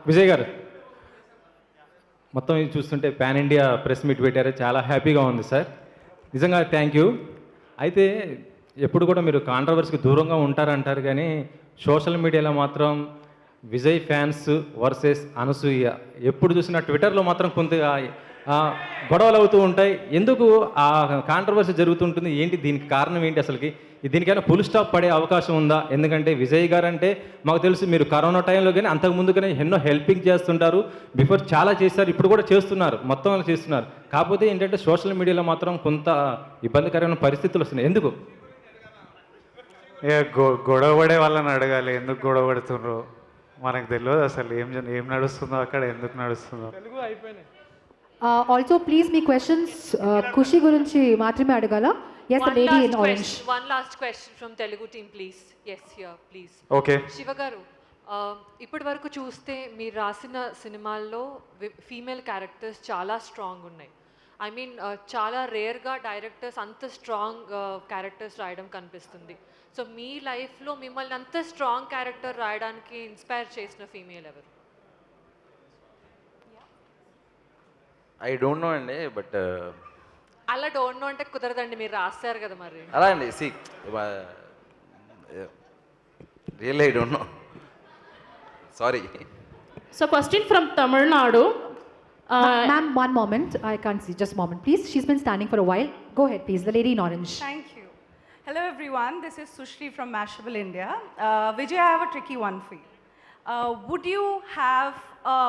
విజయ్ గారు మొత్తం ఇది చూస్తుంటే పాన్ ఇండియా ప్రెస్ మీట్ పెట్టారు, చాలా హ్యాపీగా ఉంది సార్. నిజంగా థ్యాంక్ యూ. అయితే ఎప్పుడు కూడా మీరు కాంట్రవర్సీకి దూరంగా ఉంటారంటారు, కానీ సోషల్ మీడియాలో మాత్రం విజయ్ ఫ్యాన్స్ వర్సెస్ అనసూయ ఎప్పుడు చూసినా ట్విట్టర్లో మాత్రం కొంత గొడవలు అవుతూ ఉంటాయి. ఎందుకు ఆ కాంట్రవర్సీ జరుగుతుంటుంది? ఏంటి దీనికి కారణం ఏంటి? అసలుకి దీనికైనా ఫుల్ స్టాప్ పడే అవకాశం ఉందా? ఎందుకంటే విజయ్ గారు అంటే మాకు తెలుసు, మీరు కరోనా టైంలో కానీ అంతకుముందు కానీ ఎన్నో హెల్పింగ్ చేస్తుంటారు, బిఫోర్ చాలా చేస్తారు, ఇప్పుడు కూడా చేస్తున్నారు, మొత్తం చేస్తున్నారు. కాకపోతే ఏంటంటే సోషల్ మీడియాలో మాత్రం కొంత ఇబ్బందికరమైన పరిస్థితులు వస్తున్నాయి. ఎందుకు? గొడవ పడే వాళ్ళని అడగాలి, ఎందుకు గొడవ పడుతుండ్రు మనకు తెలియదు. అసలు ఏం నడుస్తుందో అక్కడ, ఎందుకు నడుస్తుందో. Also, please, మీ questions ఖుషి గురించి మాత్రమే అడగాల. Yes, the lady in orange. One last question from Telugu team, please. Yes, here, please. Okay. Shiva గారు, ఇప్పటి వరకు చూస్తే మీరు రాసిన సినిమాల్లో ఫీమేల్ క్యారెక్టర్స్ చాలా స్ట్రాంగ్ ఉన్నాయి. ఐ మీన్ చాలా రేర్గా డైరెక్టర్స్ అంత స్ట్రాంగ్ క్యారెక్టర్స్ రాయడం కనిపిస్తుంది. సో మీ లైఫ్లో మిమ్మల్ని అంత స్ట్రాంగ్ క్యారెక్టర్ రాయడానికి ఇన్స్పైర్ చేసిన ఫీమేల్ ఎవరు? ఐ డోంట్ నో అండి, బట్ అలా డోంట్ నో అంటే కుదరదండి, మీరు రాస్తారు కదా మరి. అలా అండి, see really I don't know, sorry. So question from Tamil Nadu. Ma'am, one moment. I can't see. Just a moment, please. She's been standing for a while. Go ahead, please. The lady in orange. Thank you. Hello, everyone. This is Sushri from Mashable, India. Vijay, I have a tricky one for you. Would you have a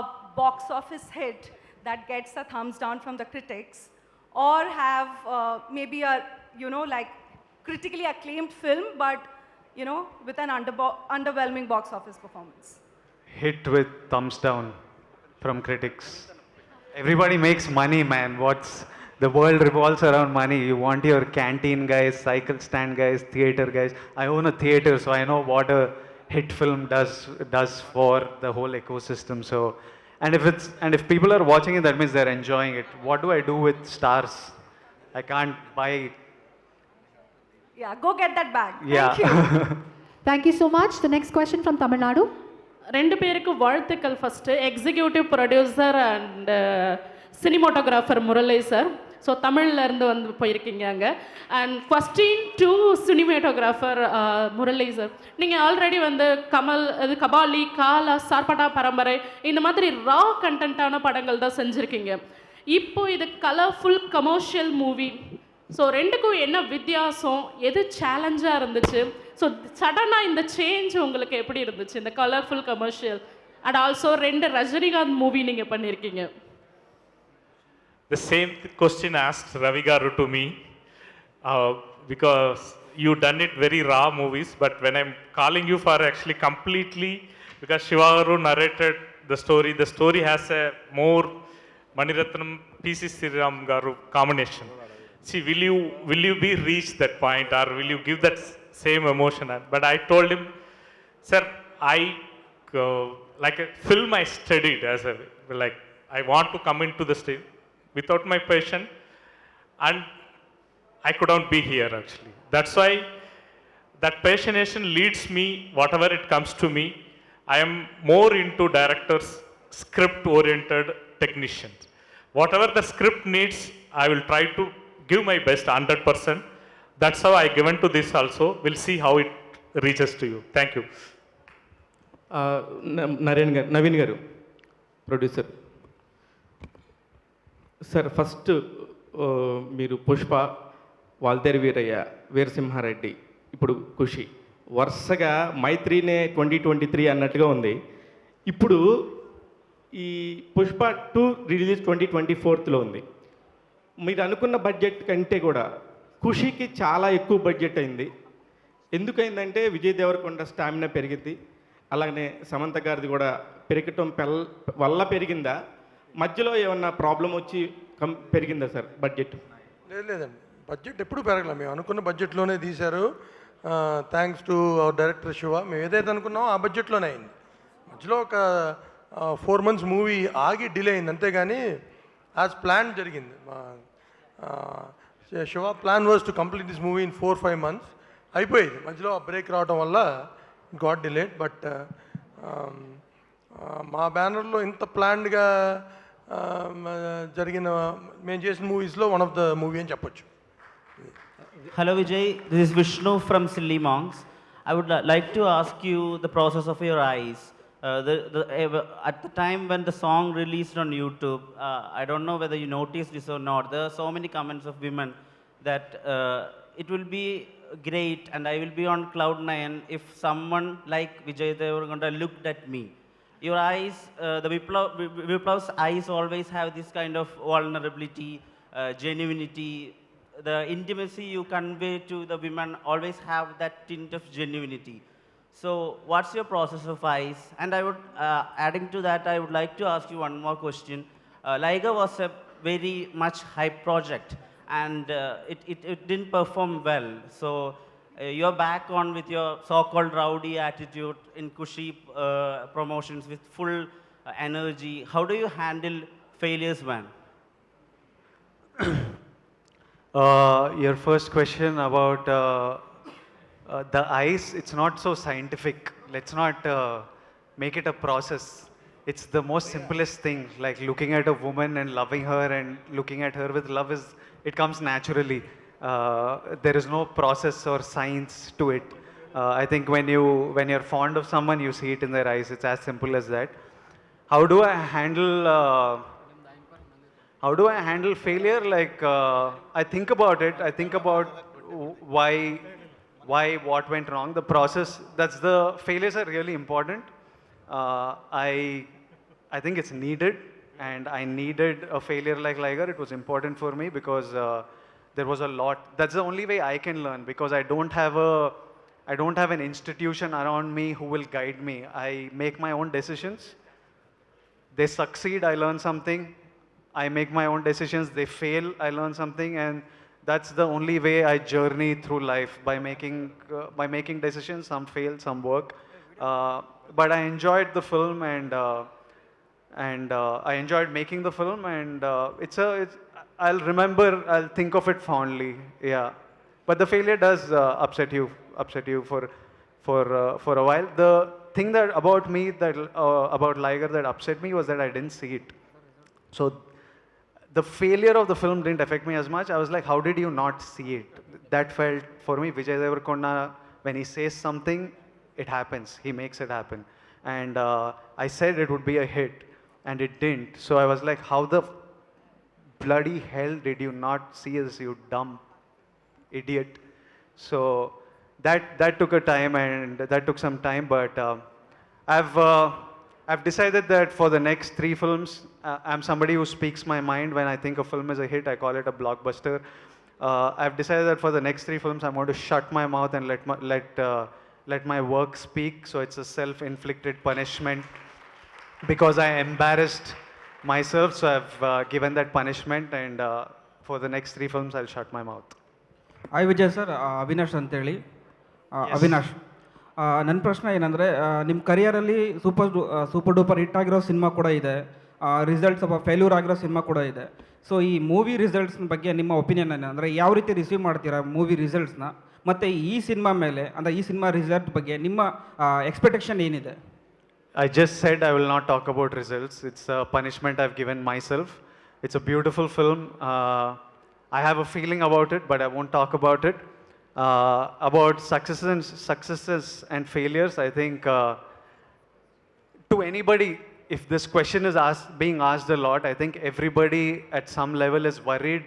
box office hit that gets a thumbs down from the critics, or have maybe a, like critically acclaimed film, but, with an underwhelming box office performance? Hit with thumbs down from critics. Everybody makes money, man. The world revolves around money. You want your canteen guys, cycle stand guys, theater guys. I own a theater, so I know what a hit film does for the whole ecosystem. So, and if people are watching it, that means they're enjoying it. What do I do with stars? I can't buy. Yeah, go get that bag. Yeah. Thank you. Thank you so much. The next question from Tamil Nadu. ரெண்டு பேருக்கு வாழ்த்துக்கள். First executive producer and cinematographer Murali sir. So தமிழ்லேருந்து வந்து போயிருக்கீங்க அங்கே. And question to cinematographer Murali sir, நீங்கள் already வந்து கபாலி, காலா, சார்பட்டா பரம்பரை இந்த மாதிரி ரா கண்டென்ட்டான படங்கள் தான் செஞ்சுருக்கீங்க. இப்போ இது கலர்ஃபுல் கமர்ஷியல் மூவி. ஸோ ரெண்டுக்கும் என்ன வித்தியாசம், எது சேலஞ்சாக இருந்துச்சு? ஸோ சடனாக இந்த சேஞ்ச் உங்களுக்கு எப்படி இருந்துச்சு, இந்த கலர்ஃபுல் கமர்ஷியல் அண்ட் ஆல்சோ ரெண்டு ரஜினிகாந்த் மூவி நீங்கள் பண்ணியிருக்கீங்க? The same question asked Ravi Garu to me, because you done it very raw movies, but when I'm calling you for actually completely, because Shiva Garu narrated the story has a more Maniratnam PC Sriram Garu combination. See, will you be reach that point, or will you give that same emotion? But I told him, sir, like a film I studied as I want to come into the stage without my passion, and I couldn't be here actually. That's why that passionation leads me, whatever it comes to me. I am more into directors, script oriented technicians. Whatever the script needs, I will try to give my best 100%. That's how I given to this also. We'll see how it reaches to you. Thank you. Naveen గారు producer sir, first మీరు పుష్ప, వాల్తేరు వీరయ్య, వీరసింహారెడ్డి, ఇప్పుడు ఖుషి, వరుసగా మైత్రినే 2023 అన్నట్టుగా ఉంది. ఇప్పుడు ఈ Pushpa 2 release 2024లో ఉంది. మీరు అనుకున్న బడ్జెట్ కంటే కూడా ఖుషికి చాలా ఎక్కువ బడ్జెట్ అయింది. ఎందుకైందంటే విజయ్ దేవరకొండ స్టామినా పెరిగింది, అలాగనే సమంత గారిది కూడా పెరగటం వల్ల పెరిగిందా? మధ్యలో ఏమన్నా ప్రాబ్లం వచ్చి పెరిగిందా సార్ బడ్జెట్? లేదండి, బడ్జెట్ ఎప్పుడు పెరగలే. మేము అనుకున్న బడ్జెట్లోనే తీశారు. Thanks to our director Shiva. మేము ఏదైతే అనుకున్నామో ఆ బడ్జెట్లోనే అయింది. మధ్యలో ఒక 4 months మూవీ ఆగి డిలే అయింది, అంతేగాని యాజ్ ప్లాన్ జరిగింది. Shiva plan was to complete this movie in 4-5 months. అయిపోయేది, మధ్యలో బ్రేక్ రావడం వల్ల గాట్ డిలేడ్. బట్ మా బ్యానర్లో ఇంత ప్లాన్డ్గా జరిగిన మేము చేసిన మూవీస్లో వన్ ఆఫ్ ద మూవీ అని చెప్పొచ్చు. Hello Vijay, this is Vishnu from Silly Monks. I would like to ask you the process of your eyes. At the time when the song released on YouTube, I don't know whether you noticed this or not, there are so many comments of women that it will be great and I will be on cloud nine if someone like Vijay Deverakonda looked at me. Your eyes, the Viplav's eyes always have this kind of vulnerability, genuinity. The intimacy you convey to the women always have that tint of genuinity. So what's your process of eyes? And I would, adding to that, I would like to ask you one more question. Liger was a very much hype project and it didn't perform well. So you're back on with your so-called rowdy attitude in Kushi promotions with full energy. How do you handle failures, man? Your first question about the eyes, it's not so scientific. Let's not make it a process. It's the most simplest thing, like looking at a woman and loving her and looking at her with love it comes naturally. There is no process or science to it. I think when you're fond of someone, you see it in their eyes. It's as simple as that. How do I handle failure? Like, I think about it. I think about why, what went wrong, the process. Failures are really important. I think it's needed, and I needed a failure like Liger. It was important for me because there was a lot. That's the only way I can learn, because I don't have an institution around me who will guide me. I make my own decisions. They succeed, I learn something. I make my own decisions. They fail, I learn something, and that's the only way I journey through life, by making decisions. Some fail, some work. But I enjoyed the film, and I enjoyed making the film, and I'll think of it fondly. Yeah, but the failure does upset you for a while. The thing that about me about Liger that upset me was that I didn't see it. So the failure of the film didn't affect me as much. I was like, how did you not see it? That felt, for me, Vijay Deverakonda, when he says something, it happens. He makes it happen. And I said it would be a hit, and it didn't. So I was like, how the bloody hell did you not see this, you dumb idiot? So that took some time, but I've decided that for the next 3 films, I'm somebody who speaks my mind. When I think a film is a hit, I call it a blockbuster. I've decided that for the next 3 films, I'm going to shut my mouth and let my work speak. So it's a self-inflicted punishment because I embarrassed myself. So I've given that punishment, and for the next 3 films, I'll shut my mouth. Hi Vijay sir, Avinash ಅಂತೇಳಿ. ಅವಿನಾಶ್, ನನ್ನ ಪ್ರಶ್ನೆ ಏನಂದರೆ, ನಿಮ್ಮ ಕರಿಯರಲ್ಲಿ super duper hit ಆಗಿರೋ cinema ಕೂಡ ಇದೆ, results ಸ್ವಲ್ಪ failure ಆಗಿರೋ ಸಿನಿಮಾ ಕೂಡ ಇದೆ. ಸೊ ಈ ಮೂವಿ ರಿಸಲ್ಟ್ಸ್ನ ಬಗ್ಗೆ ನಿಮ್ಮ ಒಪಿನಿಯನ್ ಏನು, ಅಂದರೆ ಯಾವ ರೀತಿ ರಿಸೀವ್ ಮಾಡ್ತೀರಾ ಮೂವಿ ರಿಸಲ್ಟ್ಸ್ನ, ಮತ್ತು ಈ ಸಿನಿಮಾ ಮೇಲೆ, ಅಂದರೆ ಈ ಸಿನಿಮಾ ರಿಸಲ್ಟ್ ಬಗ್ಗೆ ನಿಮ್ಮ ಎಕ್ಸ್ಪೆಕ್ಟೇಷನ್ ಏನಿದೆ? I just said I will not talk about results. It's a punishment I've given myself. It's a beautiful film. I have a feeling about it, but I won't talk about it. About successes and failures, I think to anybody, if this question is being asked a lot, I think everybody at some level is worried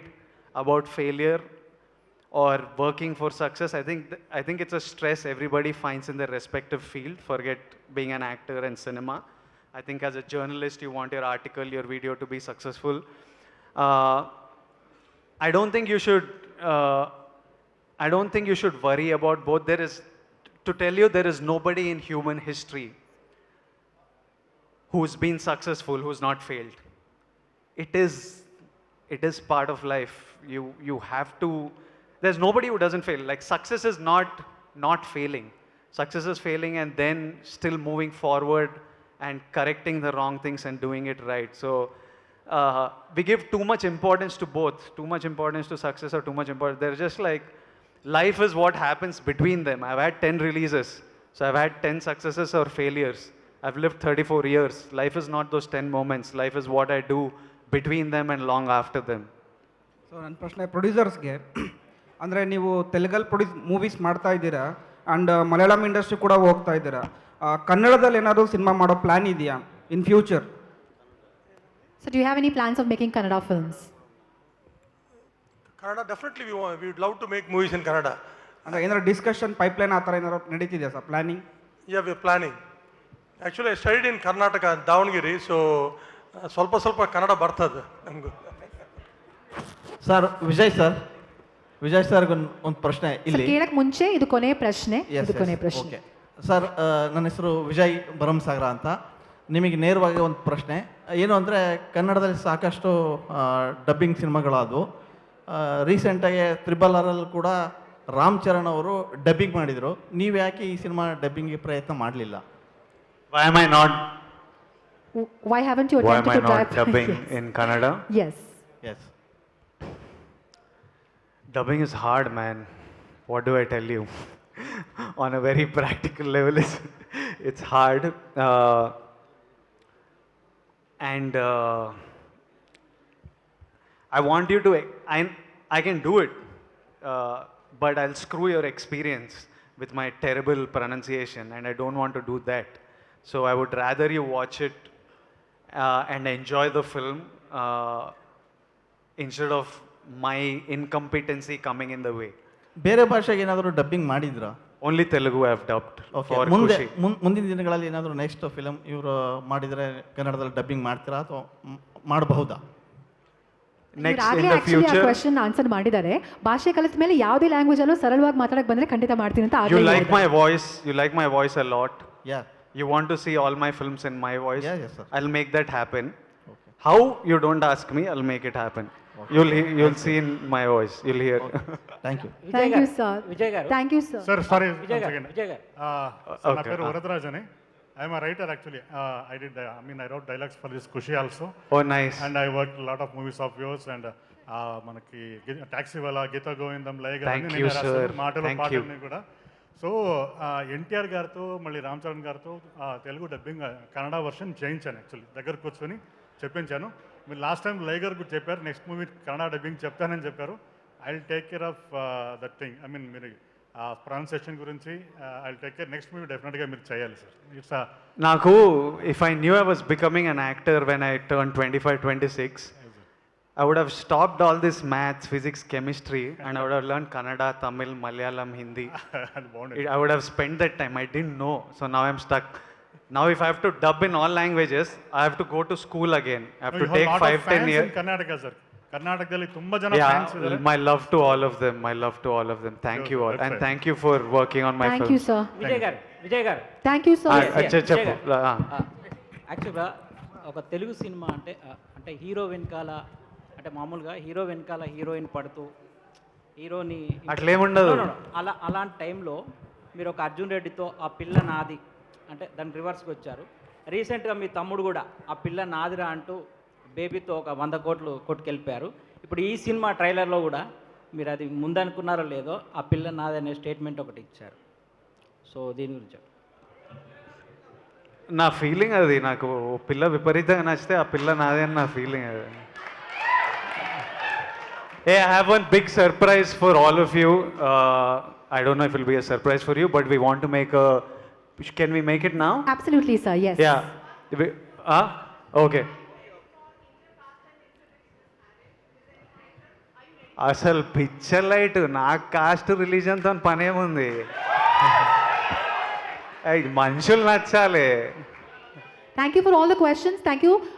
about failure or working for success. I think it's a stress everybody finds in their respective field. Forget being an actor and cinema. I think as a journalist, you want your article, your video to be successful. I don't think you should worry about both. To tell you, there is nobody in human history who's been successful, who's not failed. It is part of life. You have to. There's nobody who doesn't fail. Like, success is not failing. Success is failing and then still moving forward and correcting the wrong things and doing it right. So we give too much importance to both, too much importance to success or too much importance. They're just like, life is what happens between them. I've had 10 releases, so I've had 10 successes or failures. I've lived 34 years. Life is not those 10 moments. Life is what I do between them and long after them. So ನನ್ನ ಪ್ರಶ್ನೆ ಪ್ರೊಡ್ಯೂಸರ್ಸ್ಗೆ, ಅಂದರೆ ನೀವು ತೆಲುಗಲ್ಲಿ movies ಮಾಡ್ತಾ ಇದ್ದೀರಾ and Malayalam industry ಕೂಡ ಹೋಗ್ತಾ ಇದ್ದೀರಾ. ಕನ್ನಡದಲ್ಲಿ ಏನಾದರೂ ಸಿನಿಮಾ ಮಾಡೋ ಪ್ಲ್ಯಾನ್ ಇದೆಯಾ in future? So do you have any plans of making Kannada films? Kannada, definitely we would love to make movies in Kannada. ಅಂದರೆ ಏನಾದ್ರು ಡಿಸ್ಕಷನ್ ಪೈಪ್ಲೈನ್ ಆ ಥರ ಏನಾದ್ರು ನಡೀತಿದೆಯಾ sir, planning? Yeah, we're planning. Actually, I studied in Karnataka, Davangere, so ಸ್ವಲ್ಪ ಕನ್ನಡ ಬರ್ತದೆ ನಮಗೂ. Sir Vijay ಸರ್ಗೆ ಒಂದು ಪ್ರಶ್ನೆ ಇಲ್ಲಿ. ಕೇಳಕ್ಕೆ ಮುಂಚೆ ಇದು ಕೊನೆ ಪ್ರಶ್ನೆ. ಓಕೆ ಸರ್, ನನ್ನ ಹೆಸರು ವಿಜಯ್ ಭರಮಸಾಗರ ಅಂತ. ನಿಮಗೆ ನೇರವಾಗಿ ಒಂದು ಪ್ರಶ್ನೆ ಏನು ಅಂದರೆ, ಕನ್ನಡದಲ್ಲಿ ಸಾಕಷ್ಟು ಡಬ್ಬಿಂಗ್ ಸಿನಿಮಾಗಳಾದವು. ರೀಸೆಂಟಾಗಿ RRR ಕೂಡ ರಾಮ್ ಚರಣ್ ಅವರು ಡಬ್ಬಿಂಗ್ ಮಾಡಿದರು. ನೀವು ಯಾಕೆ ಈ ಸಿನಿಮಾ ಡಬ್ಬಿಂಗ್ಗೆ ಪ್ರಯತ್ನ ಮಾಡಲಿಲ್ಲ? Why am I not Why haven't you attempted to dubbing in Kannada? Yes. Yes. Dubbing is hard, man. What do I tell you? On a very practical level, it's hard. And I want you to, I can do it, but I'll screw your experience with my terrible pronunciation, and I don't want to do that. So I would rather you watch it and enjoy the film instead of my incompetency coming in the way. ಬೇರೆ ಭಾಷೆಗೆ ಏನಾದರೂ dubbing ಮಾಡಿದ್ರಾ? Only Telugu I have dubbed okay. for ಮುಂದೆ Kushi. ಮುಂದಿನ ದಿನಗಳಲ್ಲಿ ಏನಾದರೂ next film ಇವರು ಮಾಡಿದರೆ ಕನ್ನಡದಲ್ಲಿ ಡಬ್ಬಿಂಗ್ ಮಾಡ್ತೀರಾ ಅಥವಾ ಮಾಡಬಹುದಾ? Next in ಆಗಲೇ the ಆಕ್ಚುಲಿ ಆ future, ಕ್ವೆಶ್ಚನ್ ಆನ್ಸರ್ ಮಾಡಿದ್ದಾರೆ. ಭಾಷೆ ಕಲಿತ ಮೇಲೆ ಯಾವುದೇ ಲ್ಯಾಂಗ್ವೇಜ್ ಅಲ್ಲೂ ಸರಳವಾಗಿ ಮಾತಾಡಕ್ಕೆ ಬಂದ್ರೆ ಖಂಡಿತ ಮಾಡ್ತೀನಿ ಅಂತ you ಆಗ್ಲೇ like ಹೇಳಿದ್ದಾರೆ. my voice. You like my voice a lot. Yeah. You want to see all my films in my voice. Yes, sir. I'll make that happen. How, you don't ask me. I'll make it happen. You'll see in my voice. You'll hear. Thank you. Thank you, sir. Thank you, sir. Sir, sorry. Vijay Sir, Okay, my పేరు వరదరాజని. I am a writer actually. I wrote dialogues for this Kushi also. Oh, nice. And I worked a lot of movies of yours and మనకి taxi వాళ్ళ గీత గోవిందం లయగా Thank you, sir. మాటలు Thank you. పాటలన్నీ కూడా. So NTR గారితో మళ్ళీ రామ్ చరణ్ గారితో Telugu dubbing Kannada version చేయించాను actually. దగ్గర కూర్చొని చెప్పించాను. మీరు లాస్ట్ టైం లైగర్ కూడా చెప్పారు నెక్స్ట్ మూవీ కన్నడ డబ్బింగ్ చెప్తానని చెప్పారు. I will take care of that thing. మీరు ప్రొనౌన్సియేషన్ గురించి I will take care. Next movie డెఫినెట్గా మీరు చేయాలి sir. It's Naku, if I knew I was becoming an actor when I turned 25, 26, I would have stopped all this maths, physics, chemistry, and I would have learned Kannada, Tamil, Malayalam, Hindi. I would have spent that time. I didn't know. So now I'm stuck. Now if I have to dub in all languages, I have to go to school again. I have to take 5-10 years. Karnataka sir, ಕರ್ನಾಟಕದಲ್ಲಿ ತುಂಬಾ ಜನ fans Yeah, ಇದ್ದಾರೆ. my love to all of them. My love to all of them. Thank you all. And thank you for working on my Thank film. you, sir. Vijay గారు Thank you, sir. చెప్పు. యాక్చువల్గా ఒక Telugu cinema అంటే hero వెనకాల, అంటే మామూలుగా hero వెనకాల heroine పడుతూ హీరోని అట్లేముండదు. అలాంటి టైంలో మీరు ఒక అర్జున్ రెడ్డితో ఆ పిల్ల నాది అంటే దాని రివర్స్కి వచ్చారు. రీసెంట్గా మీ తమ్ముడు కూడా ఆ పిల్ల నాదిరా అంటూ బేబీతో ఒక 100 కోట్లు కొట్టుకెళ్ళిపోయారు. ఇప్పుడు ఈ సినిమా ట్రైలర్లో కూడా మీరు అది ముందనుకున్నారో లేదో ఆ పిల్ల నాది అనే స్టేట్మెంట్ ఒకటి ఇచ్చారు. సో దీని గురించి నా ఫీలింగ్ అది. నాకు పిల్ల విపరీతంగా నచ్చితే ఆ పిల్ల నాదే అని నా ఫీలింగ్ అది. Hey, I have one big surprise for all of you. I don't know if it will be a surprise for you, but we want to make a... Can we make it now? Absolutely, sir. Yes. Yeah. Okay. అసలు picture light నాకు cost రిలీజన్తో పనేముంది. మనుషులు నచ్చాలి. Thank you for all the questions. Thank you.